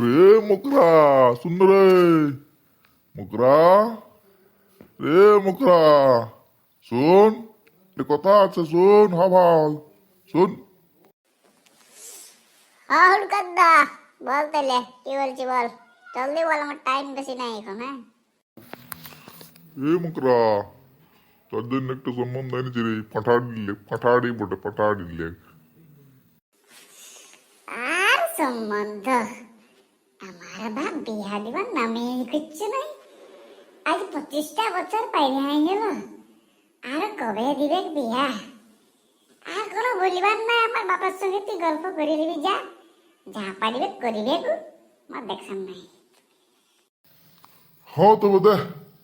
রে মোকরা শুন রে মোকরা রে মোকরা শোন একটা কথা আছে শোন ভাল শোন হ্যাঁ হুড়কাদ্দা বল তাহলে কি বলছি বল জলদি বল আমার টাইম বেশি নাই এখন হ্যাঁ রে মোকরা তোর জন্য একটা সম্বন্ধ এনেছি রে পাঠাড়ি বটে পাঠাড়ি লেখ আর সম্বন্ধ আমার বাপ বিয়া দিবার নামে কিচ্ছু নাই আজ 25টা বছর পাইরে হয়ে গেল আর কবে দিবে বিয়া আর কোনো বলিবার নাই আমার বাবার সঙ্গে তুই গল্প করে দিবি যা যা পারিবে করিবে গো আমার দেখছান নাই হ্যাঁ তবে দে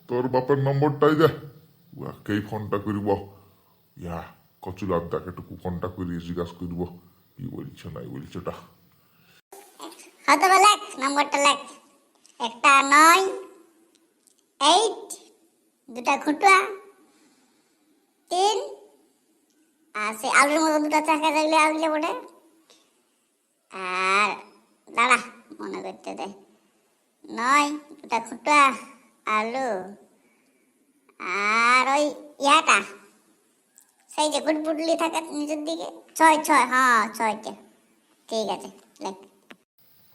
তোর বাপের নম্বরটাই দে উয়াকেই ফোনটা করিব ইয়া কচুলার দাকে টুকু ফোনটা করি জিজ্ঞাসা করিব কি বলছে নাই বলছে ওটা হয়তো বা লেখ নম্বরটা লেখ একটা 9 8 দুটা খুঁটা 3 আর সে আলুর মতো দুটা চাকা থাকলে আলুলে বটে আর দাঁড়া মনে করতে দে 9 দুটা খুঁটা আলু আর ওই ইয়াটা সেই যে গুটবুটলি থাকে নিচের দিকে 6 হ্যাঁ 6টা ঠিক আছে লেখ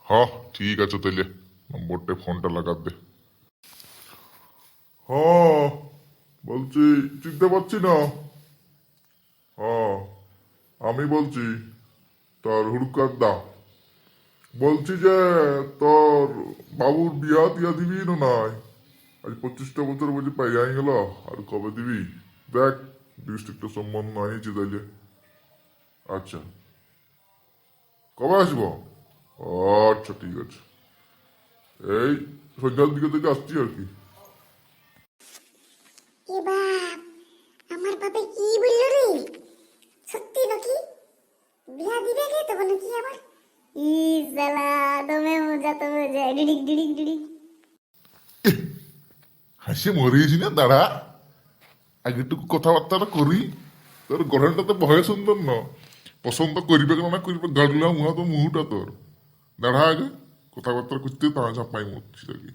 হ্যাঁ ঠিক আছে তাইলে নম্বরটা ফোনটা লাগাত দে হ্যাঁ বলছি চিনতে পারছি না হ্যাঁ আমি বলছি তোর হুড়কার দা বলছি যে তোর বাবুর বিয়া টিয়া দিবি না নাই আজ 25টা বছর বলছি পাইয়াই গেল আর কবে দিবি দেখ ডিস্ট্রিক্টের সম্বন্ধ আনিয়েছি তাইলে আচ্ছা কবে আসবো আচ্ছা ঠিক আছে এই সন্ধ্যার দিকে থেকে আসছি আর কি এ বাপ আমার বাপে কি বললো রে সত্যি নাকি বিয়া দিবে কে তখন কি আবার ই সালা দমে মজা তো মজা ডিডিক ডিডিক ডিডিক হাসি মরিয়েছি না দাঁড়া আগে একটু কথাবার্তা করি তোর গঠনটা তো ভয়ে সুন্দর ন পছন্দ করিবে না করিবে গাড়লা মুহা তো মুহুটা তোর দাঁড়া আগে কথাবার্তা করতে তা ঝাপাই মরছি নাকি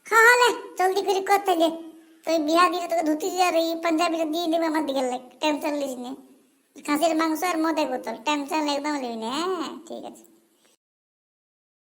খালে জলদি করে করতে দে তুই বিয়া দিলে তোকে ধুতি আর এই পাঞ্জাবিটা দিয়ে দেবে আমার দিকে টেনশন লিস নে খাসির মাংস আর মদের বোতল টেনশন একদম লিবি না হ্যাঁ ঠিক আছে